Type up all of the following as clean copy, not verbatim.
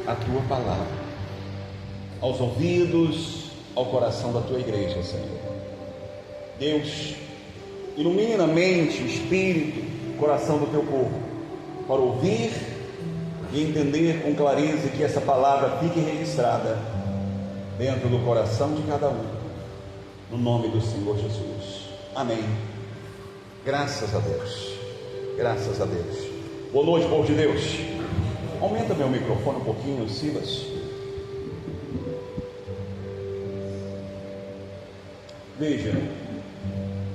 a tua palavra aos ouvidos, ao coração da tua igreja, Senhor. Deus, ilumina a mente, o espírito, o coração do teu povo, para ouvir e entender com clareza, que essa palavra fique registrada dentro do coração de cada um, no nome do Senhor Jesus. Amém. Graças a Deus. Graças a Deus. Boa noite, povo de Deus. Aumenta meu microfone um pouquinho, Silas. Veja,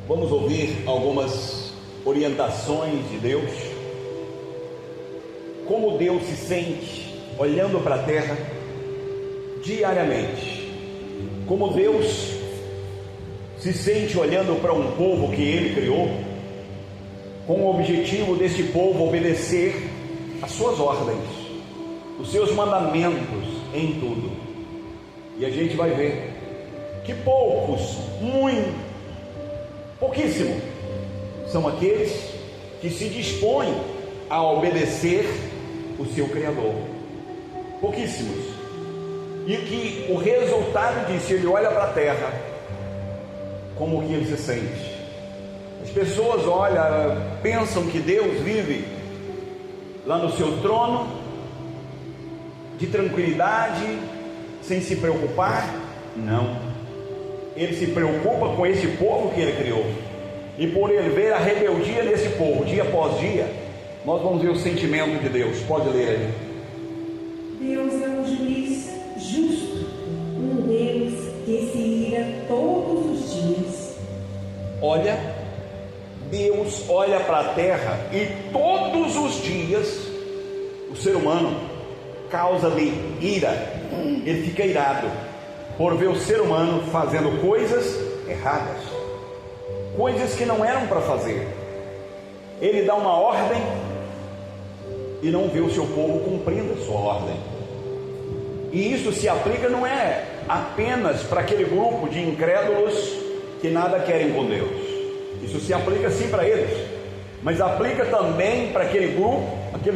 vamos ouvir algumas orientações de Deus. Como Deus se sente olhando para a terra diariamente. Como Deus se sente olhando para um povo que Ele criou, com o objetivo desse povo obedecer as suas ordens, os seus mandamentos em tudo. E a gente vai ver que pouquíssimo, são aqueles que se dispõem a obedecer o seu Criador. Pouquíssimos. E que o resultado disso, ele olha para a terra, como que ele se sente. As pessoas pensam que Deus vive lá no seu trono, de tranquilidade, sem se preocupar. Não. Ele se preocupa com esse povo que ele criou. E por ele ver a rebeldia desse povo, dia após dia, nós vamos ver o sentimento de Deus. Pode ler aí. Deus é um juiz justo, um Deus que se ira todos os dias. Olha, Deus olha para a terra e todos os dias o ser humano causa-lhe ira. Ele fica irado por ver o ser humano fazendo coisas erradas, coisas que não eram para fazer. Ele dá uma ordem e não vê o seu povo cumprindo a sua ordem. E isso se aplica, não é apenas para aquele grupo de incrédulos que nada querem com Deus. Isso se aplica sim para eles, mas aplica também para aquele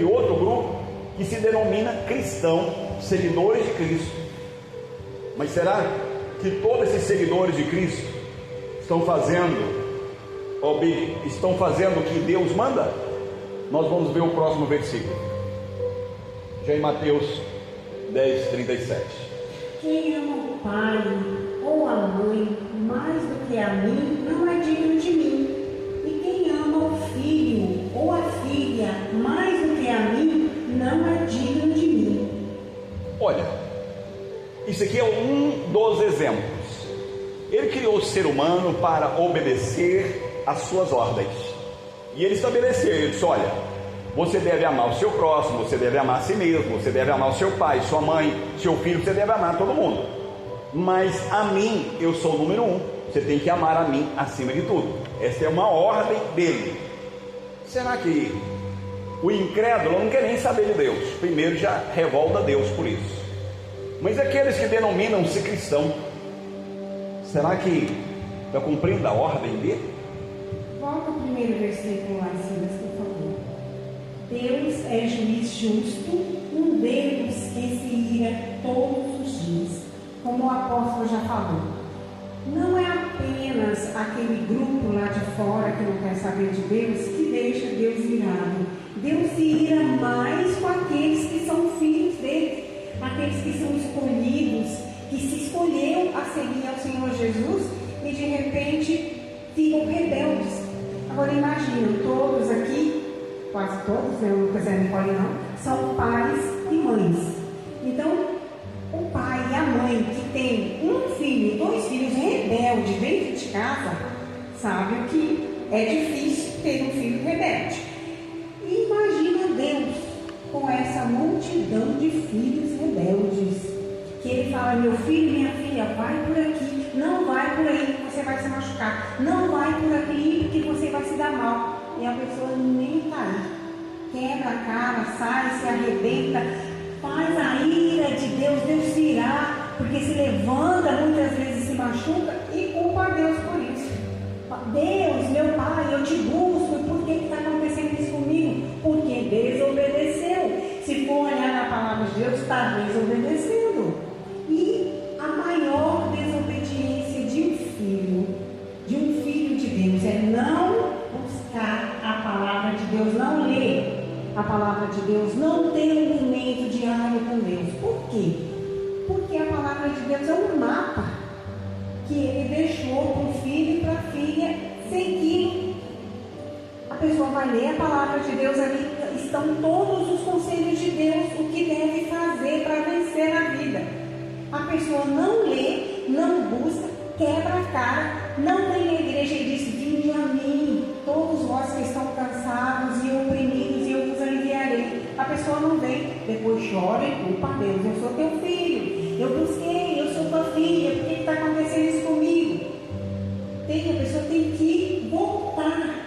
outro grupo que se denomina cristão, seguidores de Cristo. Mas será que todos esses seguidores de Cristo estão fazendo o que Deus manda? Nós vamos ver o próximo versículo, já em Mateus 10:37. Quem ama o pai ou a mãe mais do que a mim, não é digno de mim. E quem ama o filho ou a filha mais do que a mim, não é digno de mim. Olha, isso aqui é um dos exemplos. Ele criou o ser humano para obedecer às suas ordens. E ele estabeleceu, ele disse: olha, você deve amar o seu próximo, você deve amar a si mesmo, você deve amar o seu pai, sua mãe, seu filho, você deve amar todo mundo. Mas a mim, eu sou o número 1. Você tem que amar a mim acima de tudo. Essa é uma ordem dele. Será que o incrédulo não quer nem saber de Deus? Primeiro já revolta Deus por isso. Mas aqueles que denominam-se cristão, será que está cumprindo a ordem dele? Volta o primeiro versículo lá, Silas, por favor. Deus é juiz justo, um Deus que se ira todos os dias, como o apóstolo já falou. Não é apenas aquele grupo lá de fora que não quer saber de Deus que deixa Deus irado. Deus se ira mais com aqueles que são filhos dele, aqueles que são escolhidos, que se escolheram a seguir ao Senhor Jesus e de repente ficam rebeldes. Agora imagina, todos aqui, quase todos, né, o Lucas e a Nicole não, são pais e mães. Então, o pai e a mãe que tem um filho, 2 filhos rebeldes dentro de casa, sabe o que é difícil ter um filho rebelde. E imagina Deus com essa multidão de filhos rebeldes, que ele fala: meu filho, minha filha, vai por aqui, não vai por aí, você vai se machucar, não vai por aqui, que você vai se dar mal. E a pessoa nem está aí, quebra a cara, sai, se arrebenta, faz a ira de Deus, Deus se irá, porque se levanta, muitas vezes se machuca e culpa a Deus por isso. Deus, meu pai, eu te busco, por que está acontecendo isso comigo? Porque desobedeceu. Se for olhar na palavra palavra de Deus, está desobedecendo. E a maior desobediência de um filho de Deus, é não buscar a palavra de Deus, não ler a palavra de Deus, não ter um momento diário com Deus. Por quê? Porque a palavra de Deus é um mapa que ele deixou para o filho e para a filha seguir. A pessoa vai ler a palavra de Deus, ali estão todos os conselhos de Deus, o que deve fazer para vencer a vida. A pessoa não lê, não busca, quebra a cara, não vem à igreja e diz: vinde a mim, todos vós que estão cansados e oprimidos, e eu vos aliviarei. A pessoa não vem, depois chora e culpa a Deus: eu sou teu filho, eu busquei, eu sou tua filha, por que está acontecendo isso comigo? A pessoa tem que voltar.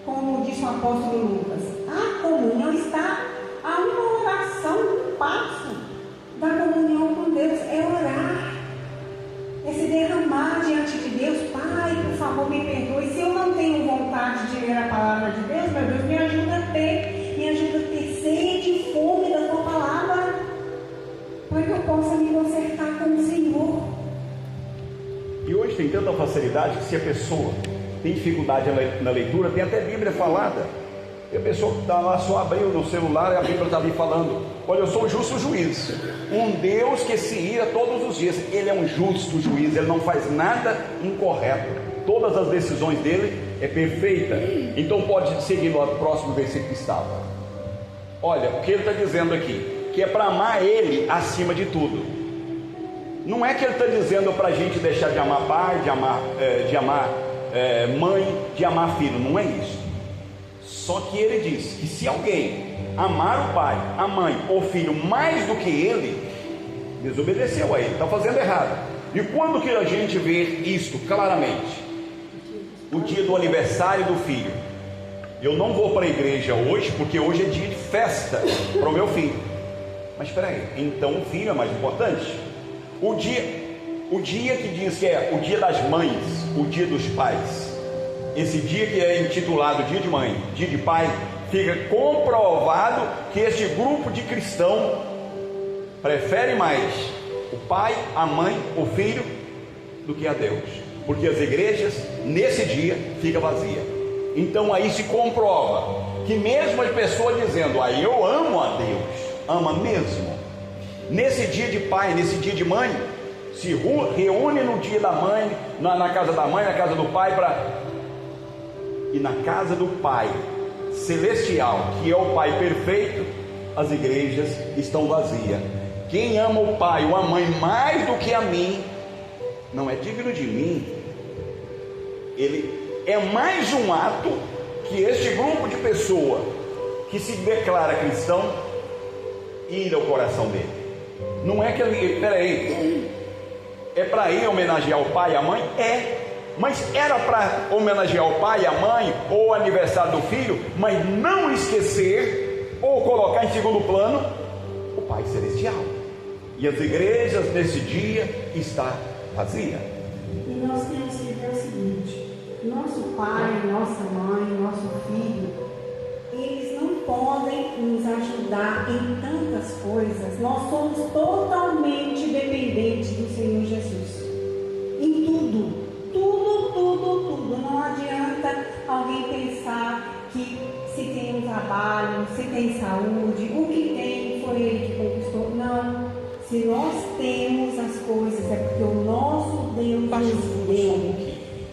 Como disse o apóstolo Lucas, a comunhão está a uma oração, um passo da comunhão com Deus, é orar, é se derramar diante de Deus. Pai, por favor, me perdoe, se eu não tenho vontade de ler a palavra de Deus, meu Deus, me ajuda a ter sede e fome da tua palavra, para que eu possa me consertar com o Senhor. E hoje tem tanta facilidade que, se a pessoa tem dificuldade na leitura, tem até Bíblia falada. E a pessoa que está lá só abriu no celular e a Bíblia está ali falando: olha, eu sou o justo juiz, um Deus que se ira todos os dias. Ele é um justo juiz, ele não faz nada incorreto, todas as decisões dele é perfeita. Então pode seguir no próximo versículo que estava. Olha, o que ele está dizendo aqui, que é para amar ele acima de tudo. Não é que ele está dizendo para a gente deixar de amar pai, de amar mãe, de amar filho, não é isso. Só que ele diz que se alguém amar o pai, a mãe ou filho mais do que ele, desobedeceu a ele, está fazendo errado. E quando que a gente vê isto claramente? O dia do aniversário do filho. Eu não vou para a igreja hoje, porque hoje é dia de festa para o meu filho. Mas espera aí, então o filho é mais importante? O dia que diz que é o dia das mães, o dia dos pais, esse dia que é intitulado dia de mãe, dia de pai, fica comprovado que este grupo de cristão prefere mais o pai, a mãe, o filho do que a Deus, porque as igrejas nesse dia ficam vazias. Então aí se comprova que mesmo as pessoas dizendo: ah, eu amo a Deus, ama mesmo, nesse dia de pai, nesse dia de mãe, se reúne no dia da mãe, na casa da mãe, na casa do pai, e na casa do Pai celestial, que é o Pai perfeito, as igrejas estão vazias. Quem ama o pai ou a mãe mais do que a mim, não é digno de mim. Ele é mais um ato que este grupo de pessoas que se declara cristão ir ao coração dele. Não é que ele, peraí, é para ir homenagear o pai e a mãe? É, mas era para homenagear o pai e a mãe, ou o aniversário do filho, mas não esquecer, ou colocar em segundo plano, o Pai Celestial. E as igrejas nesse dia está vazia. E nós temos que ver o seguinte: nosso pai, nossa mãe, nosso filho, eles não podem nos ajudar em tantas coisas. Nós somos totalmente dependentes do Senhor Jesus, em tudo. Não adianta alguém pensar que se tem um trabalho, se tem saúde, o que tem foi ele que conquistou. Não. Se nós temos as coisas, é porque o nosso Deus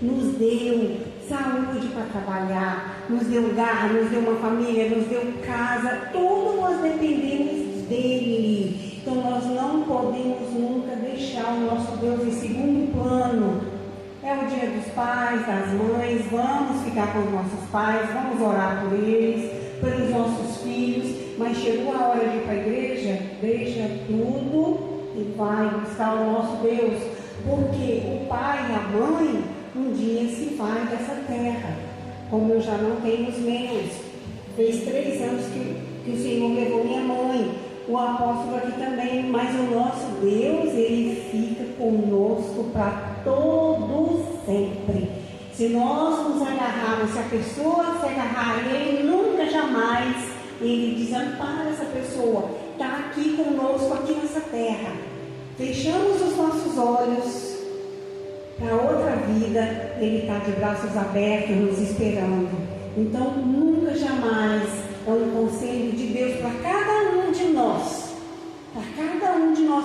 nos deu saúde para trabalhar, nos deu garra, nos deu uma família, nos deu casa. Tudo nós dependemos dele. Então nós não podemos nunca deixar o nosso Deus em segundo plano. É o dia dos pais, das mães, vamos ficar com os nossos pais, vamos orar por eles, pelos nossos filhos, mas chegou a hora de ir para a igreja, deixa tudo e vai buscar o nosso Deus, porque o pai e a mãe um dia se vai dessa terra, como eu já não tenho os meus. Fez 3 anos que o Senhor levou minha mãe, o apóstolo aqui também, mas o nosso Deus, ele fica conosco para todo sempre. Se nós nos agarrarmos, se a pessoa se agarrar a ele, nunca jamais ele desampara essa pessoa. Está aqui conosco, aqui nessa terra. Fechamos os nossos olhos para outra vida, Ele está de braços abertos nos esperando. Então nunca jamais é um conselho de Deus para cada um de nós,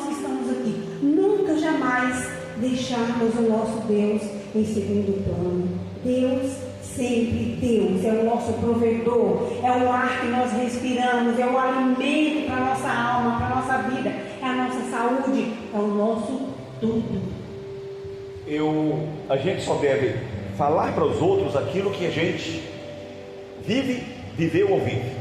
que estamos aqui, nunca jamais deixarmos o nosso Deus em segundo plano. Deus, sempre Deus, é o nosso provedor, é o ar que nós respiramos, é o alimento para a nossa alma, para a nossa vida, é a nossa saúde, é o nosso tudo. A gente só deve falar para os outros aquilo que a gente vive, viveu ou vive.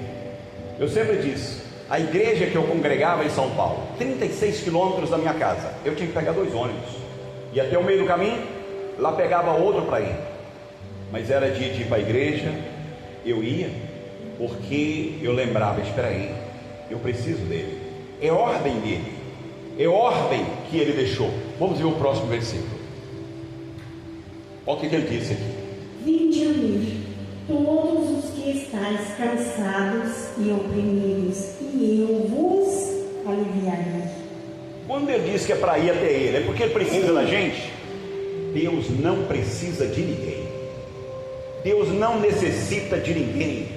Eu sempre disse, a igreja que eu congregava em São Paulo, 36 quilômetros da minha casa, eu tinha que pegar 2 ônibus, e até o meio do caminho, lá pegava outro para ir, mas era dia de ir para a igreja, eu ia, porque eu lembrava, espera aí, eu preciso dele, é ordem dele, é ordem que ele deixou. Vamos ver o próximo versículo, olha o que ele disse aqui: Vinde a mim, todos os que estáis cansados e oprimidos, e eu vos aliviarei. Quando ele diz que é para ir até ele, é porque ele precisa da gente? Deus não precisa de ninguém, Deus não necessita de ninguém,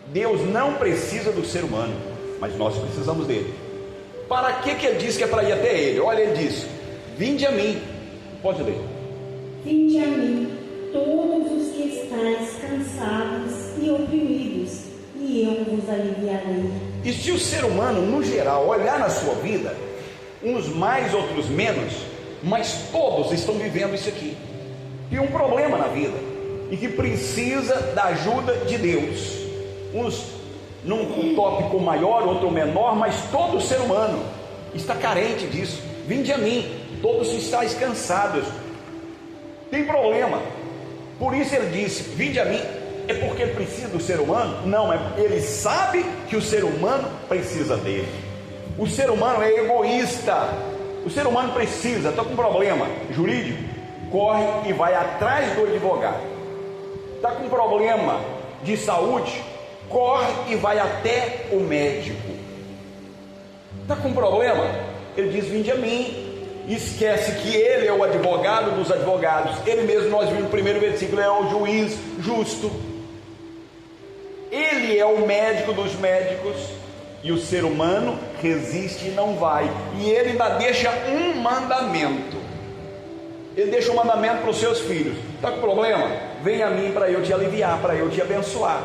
Deus não precisa do ser humano, mas nós precisamos dele. Para que ele diz que é para ir até ele? Olha, ele diz: vinde a mim. Pode ler. Vinde a mim, todos os que estáis cansados e oprimidos, e eu vos aliviarei. E se o ser humano, no geral, olhar na sua vida, uns mais, outros menos, mas todos estão vivendo isso aqui. Tem um problema na vida e que precisa da ajuda de Deus. Uns num tópico maior, outro menor, mas todo ser humano está carente disso. Vinde a mim, todos estáis cansados. Tem problema. Por isso ele disse: vinde a mim. É porque ele precisa do ser humano? Não, ele sabe que o ser humano precisa dele. O ser humano é egoísta. O ser humano precisa, está com um problema jurídico, corre e vai atrás do advogado. Está com um problema de saúde, corre e vai até o médico. Está com um problema? Ele diz: vinde a mim. Esquece que ele é o advogado dos advogados. Ele mesmo, nós vimos no primeiro versículo, é o juiz justo. Ele é o médico dos médicos. E o ser humano resiste e não vai. E ele ainda deixa um mandamento. Ele deixa um mandamento para os seus filhos: está com problema? Vem a mim para eu te aliviar, para eu te abençoar.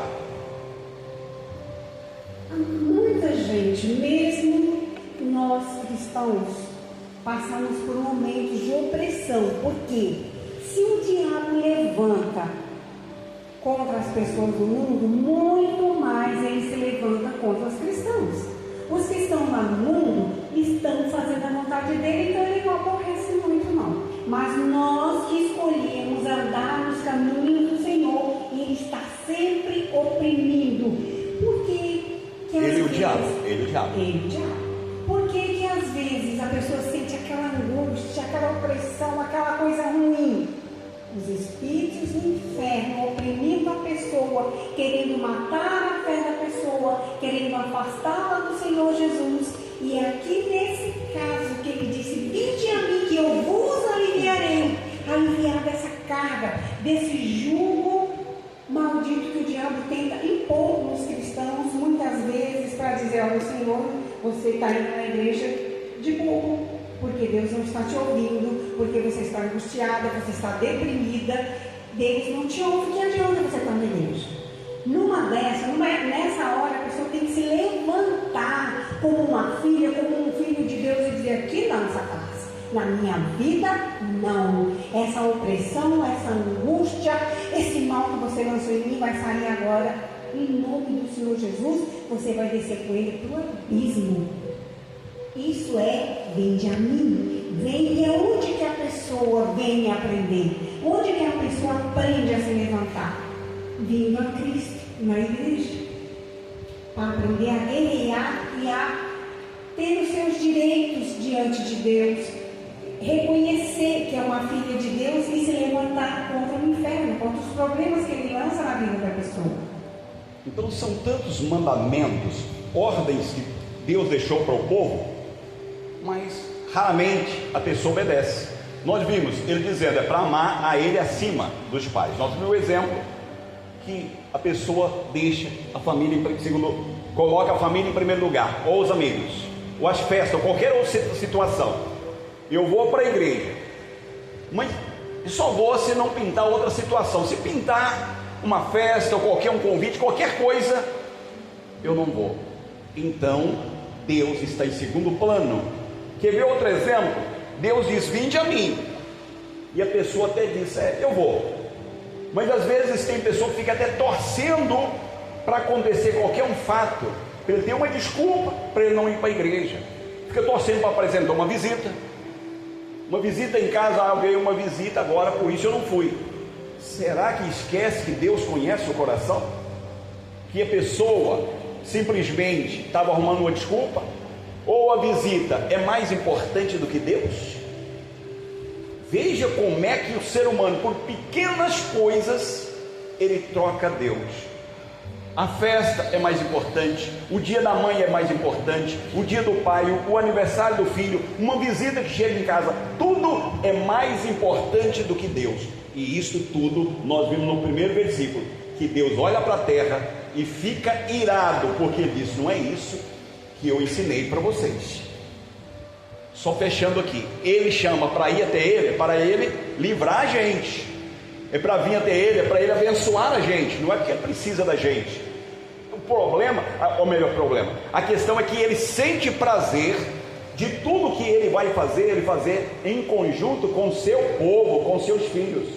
Muita gente, mesmo nós cristãos, passamos por momentos de opressão. Porque se o diabo levanta contra as pessoas do mundo, muito mais ele se levanta contra os cristãos. Os que estão lá no mundo estão fazendo a vontade dele, então ele não aborrece muito não. Mas nós que escolhemos andar nos caminhos do Senhor, e ele está sempre oprimindo. Por que Ele e o diabo. Por que às vezes a pessoa sente aquela angústia, aquela opressão, aquela coisa ruim? Os espíritos do inferno oprimindo a pessoa, querendo matar a fé da pessoa, querendo afastá-la do Senhor Jesus. E aqui nesse caso que ele disse: vinde a mim que eu vos aliviarei. Aliviar dessa carga, desse jugo maldito que o diabo tenta impor nos cristãos, muitas vezes, para dizer: olha, Senhor, você está indo na igreja de burro, porque Deus não está te ouvindo, porque você está angustiada, você está deprimida, Deus não te ouve, que adianta você estar na igreja? Nessa hora a pessoa tem que se levantar como uma filha, como um filho de Deus, e dizer: aqui não, Satanás, na minha vida não. Essa opressão, essa angústia, esse mal que você lançou em mim vai sair agora, em nome do Senhor Jesus. Você vai descer com ele para o abismo. Isso é: vinde a mim. Vem. E é onde que a pessoa vem aprender? Onde que a pessoa aprende a se levantar? Vindo a Cristo, na igreja, para aprender a guerrear e a ter os seus direitos diante de Deus, reconhecer que é uma filha de Deus e se levantar contra o inferno, contra os problemas que ele lança na vida da pessoa. Então são tantos mandamentos, ordens Deus deixou para o povo, mas raramente a pessoa obedece. Nós vimos ele dizendo, é para amar a ele acima dos pais. Nós vimos o exemplo que a pessoa deixa a família em segundo, coloca a família em primeiro lugar, ou os amigos, ou as festas, ou qualquer outra situação. Eu vou para a igreja, mas só vou se não pintar outra situação. Se pintar uma festa, ou qualquer um convite, qualquer coisa, eu não vou. Então Deus está em segundo plano. Quer ver outro exemplo? Deus diz, vinde a mim, e a pessoa até diz, eu vou. Mas às vezes tem pessoa que fica até torcendo para acontecer qualquer um fato, para ele ter uma desculpa para ele não ir para a igreja. Fica torcendo para apresentar uma visita em casa, veio uma visita agora, por isso eu não fui. Será que esquece que Deus conhece o coração? Que a pessoa simplesmente estava arrumando uma desculpa? Ou a visita é mais importante do que Deus? Veja como é que o ser humano, por pequenas coisas, ele troca Deus. A festa é mais importante, o dia da mãe é mais importante, o dia do pai, o aniversário do filho, uma visita que chega em casa, tudo é mais importante do que Deus. E isso tudo nós vimos no primeiro versículo, que Deus olha para a terra e fica irado, porque ele diz, não é isso que eu ensinei para vocês. Só fechando aqui, ele chama para ir até ele, é para ele livrar a gente, é para vir até ele, é para ele abençoar a gente, não é porque ele precisa da gente. O problema, ou melhor, a questão é que ele sente prazer de tudo que ele vai fazer, ele fazer em conjunto com o seu povo, com seus filhos,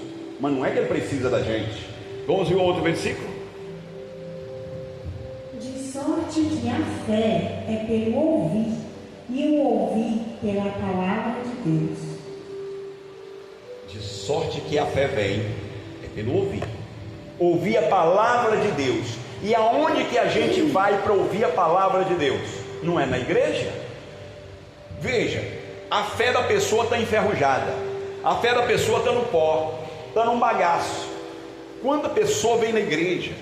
mas não é que ele precisa da gente. Vamos ver o outro versículo? De sorte que a fé é pelo ouvir, e o ouvir pela palavra de Deus. De sorte que a fé vem é pelo ouvir. Ouvir a palavra de Deus. E aonde que a gente vai para ouvir a palavra de Deus? Não é na igreja? Veja, a fé da pessoa está enferrujada, a fé da pessoa está no pó, está num bagaço. Quando a pessoa vem na igreja,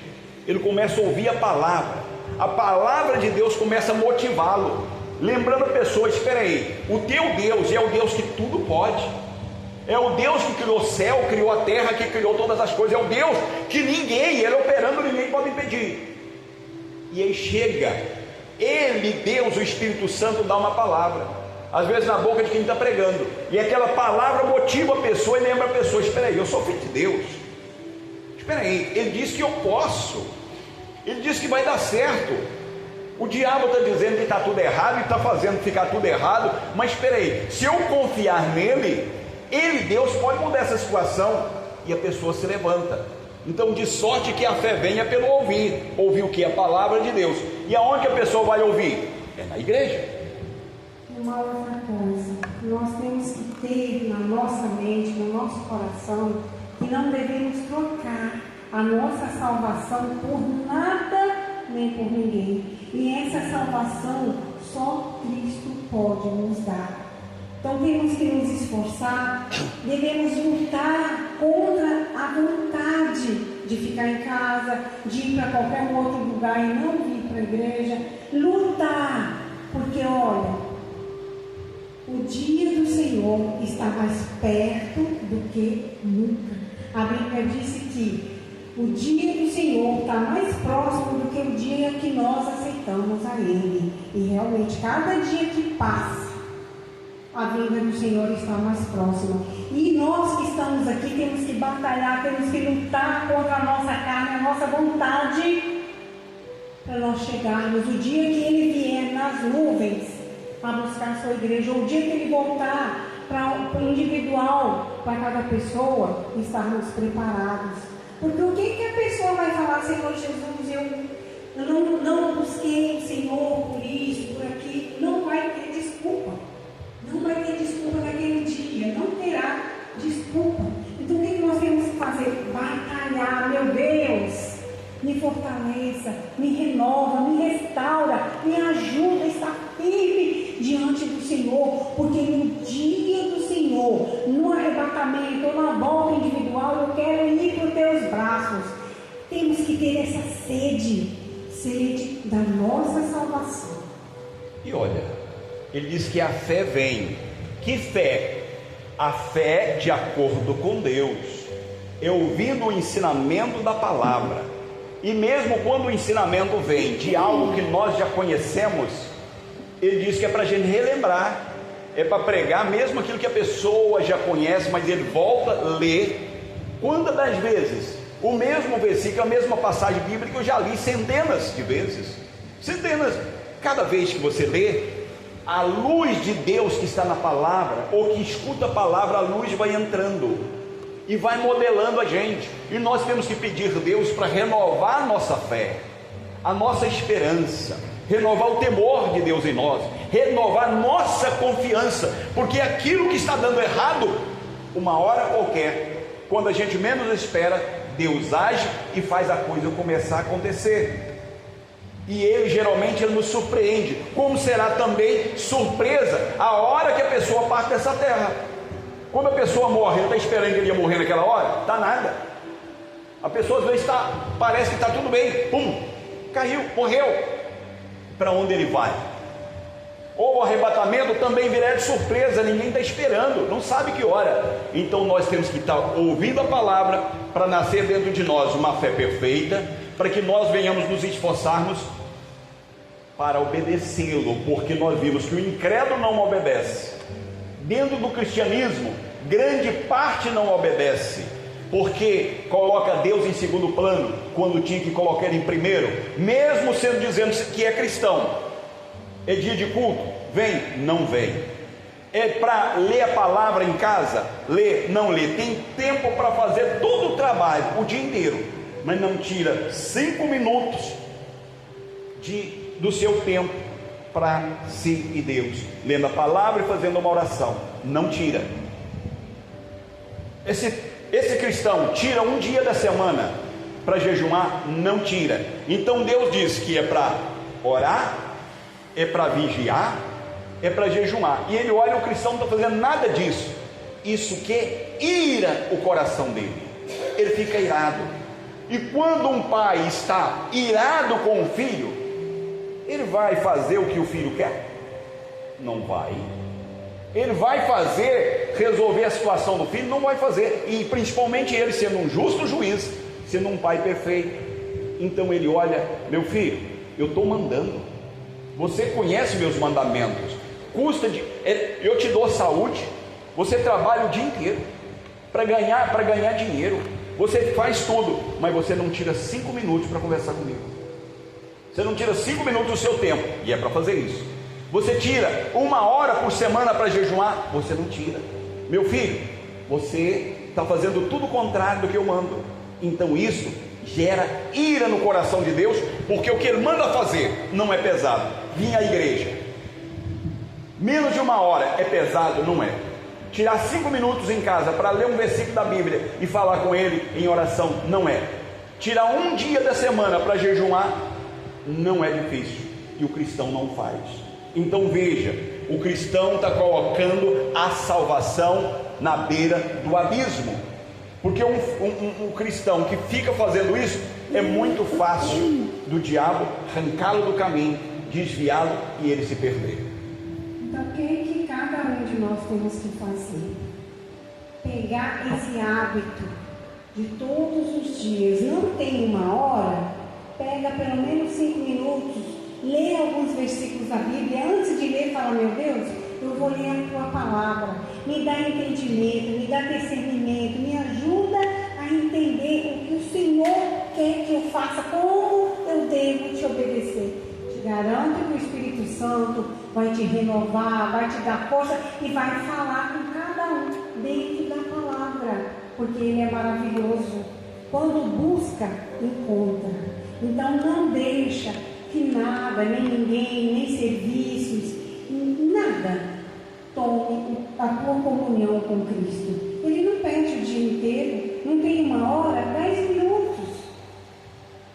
ele começa a ouvir a palavra de Deus começa a motivá-lo, lembrando a pessoa, espera aí, o teu Deus é o Deus que tudo pode, é o Deus que criou o céu, criou a terra, que criou todas as coisas, é o Deus que ele operando, ninguém pode impedir. E aí chega, ele, Deus, o Espírito Santo, dá uma palavra, às vezes na boca de quem está pregando, e aquela palavra motiva a pessoa e lembra a pessoa, espera aí, eu sou filho de Deus, espera aí, ele disse que eu posso, ele disse que vai dar certo. O diabo está dizendo que está tudo errado e está fazendo ficar tudo errado, mas espera aí, se eu confiar nele, ele, Deus, pode mudar essa situação, e a pessoa se levanta. Então, de sorte que a fé venha pelo ouvir. Ouvir o que? A palavra de Deus. E aonde que a pessoa vai ouvir? É na igreja. Uma outra coisa, nós temos que ter na nossa mente, no nosso coração, que não devemos trocar a nossa salvação por nada nem por ninguém. E essa salvação só Cristo pode nos dar. Então temos que nos esforçar, devemos lutar contra a vontade de ficar em casa, de ir para qualquer outro lugar e não vir para a igreja. Lutar, porque olha, o dia do Senhor está mais perto do que nunca. A Bíblia disse que o dia do Senhor está mais próximo do que o dia que nós aceitamos a Ele. E realmente, cada dia que passa, a vinda do Senhor está mais próxima. E nós que estamos aqui temos que batalhar, temos que lutar contra a nossa carne, a nossa vontade, para nós chegarmos. O dia que Ele vier nas nuvens a buscar a sua igreja, ou o dia que Ele voltar para o individual, para cada pessoa, estarmos preparados. Porque o que a pessoa vai falar, Senhor Jesus, eu não busquei o Senhor por isso, por aquilo, não vai ter desculpa. Não vai ter desculpa naquele dia, não terá desculpa. Então o que nós temos que fazer? Batalhar, meu Deus, me fortaleça, me renova, me restaura, me ajuda a estar firme diante do Senhor, porque no dia do Senhor, no arrebatamento ou na volta individual, eu quero ir para os teus braços. Temos que ter essa sede da nossa salvação. E olha, ele diz que a fé vem. Que fé? A fé de acordo com Deus, é ouvindo o ensinamento da palavra. E mesmo quando o ensinamento vem de algo que nós já conhecemos, ele diz que é para a gente relembrar, é para pregar mesmo aquilo que a pessoa já conhece, mas ele volta a ler. Quantas das vezes o mesmo versículo, a mesma passagem bíblica eu já li centenas de vezes, centenas. Cada vez que você lê, a luz de Deus que está na palavra, ou que escuta a palavra, a luz vai entrando e vai modelando a gente. E nós temos que pedir a Deus para renovar a nossa fé, a nossa esperança, renovar o temor de Deus em nós, renovar nossa confiança, porque aquilo que está dando errado, uma hora qualquer, quando a gente menos espera, Deus age e faz a coisa começar a acontecer. E ele geralmente nos surpreende, como será também surpresa a hora que a pessoa parte dessa terra. Quando a pessoa morre, ele está esperando que ele ia morrer naquela hora? Está nada. A pessoa às vezes parece que está tudo bem, pum, caiu, morreu. Para onde ele vai? Ou o arrebatamento também virá de surpresa, ninguém está esperando, não sabe que hora. Então nós temos que estar ouvindo a palavra para nascer dentro de nós uma fé perfeita, para que nós venhamos nos esforçarmos para obedecê-lo, porque nós vimos que o incrédulo não obedece. Dentro do cristianismo, grande parte não obedece, porque coloca Deus em segundo plano, quando tinha que colocar ele em primeiro, mesmo sendo dizendo que é cristão. É dia de culto? Vem? Não vem. É para ler a palavra em casa? Lê? Não lê. Tem tempo para fazer todo o trabalho, o dia inteiro, mas não tira 5 minutos do seu tempo para si e Deus, lendo a palavra e fazendo uma oração. Não tira. Esse cristão tira um dia da semana para jejuar? Não tira. Então Deus diz que é para orar, é para vigiar, é para jejuar. E ele olha, o cristão não está fazendo nada disso. Isso que ira o coração dele. Ele fica irado. E quando um pai está irado com o filho, ele vai fazer o que o filho quer? Não vai. Ele vai resolver a situação do filho? Não vai fazer. E principalmente ele sendo um justo juiz, sendo um pai perfeito. Então ele olha, meu filho, eu estou mandando, você conhece meus mandamentos, eu te dou saúde, você trabalha o dia inteiro para ganhar dinheiro, você faz tudo, mas você não tira 5 minutos para conversar comigo. Você não tira 5 minutos do seu tempo, e é para fazer isso. Você tira 1 hora por semana para jejuar? Você não tira. Meu filho, você está fazendo tudo o contrário do que eu mando. Então isso gera ira no coração de Deus, porque o que ele manda fazer não é pesado. Vir à igreja menos de 1 hora é pesado? Não é. Tirar 5 minutos em casa para ler um versículo da Bíblia e falar com ele em oração? Não é. Tirar um dia da semana para jejuar? Não é difícil. E o cristão não faz. Então veja, o cristão está colocando a salvação na beira do abismo, porque um cristão que fica fazendo isso, é muito fácil do diabo arrancá-lo do caminho, desviá-lo e ele se perder. Então o que cada um de nós temos que fazer? Pegar esse hábito de todos os dias. Não tem 1 hora, pega pelo menos 5 minutos, lê alguns versículos da Bíblia. Antes de ler, fala, meu Deus, eu vou ler a tua palavra, me dá entendimento, me dá discernimento, me ajuda a entender o que o Senhor quer que eu faça, como eu devo te obedecer. Te garanto que o Espírito Santo vai te renovar, vai te dar força e vai falar com cada um dentro da palavra, porque Ele é maravilhoso. Quando busca, encontra. Então não deixa que nada, nem ninguém, nem serviços, nada tome a tua comunhão com Cristo. Ele não pede o dia inteiro, não tem 1 hora, 10 minutos.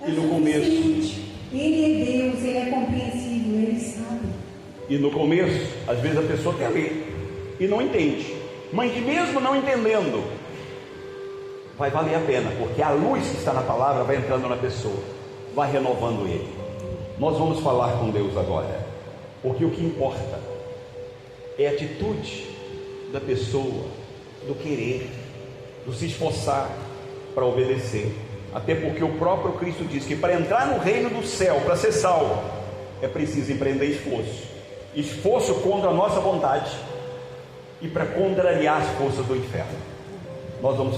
E no começo, Ele é Deus, Ele é compreensível, Ele sabe. E no começo, às vezes a pessoa quer ler e não entende, mas que mesmo não entendendo, vai valer a pena, porque a luz que está na palavra vai entrando na pessoa, vai renovando ele. Nós vamos falar com Deus agora. Porque o que importa é a atitude da pessoa, do querer, do se esforçar para obedecer. Até porque o próprio Cristo diz que para entrar no reino do céu, para ser salvo, é preciso empreender esforço contra a nossa vontade e para contrariar as forças do inferno. Nós vamos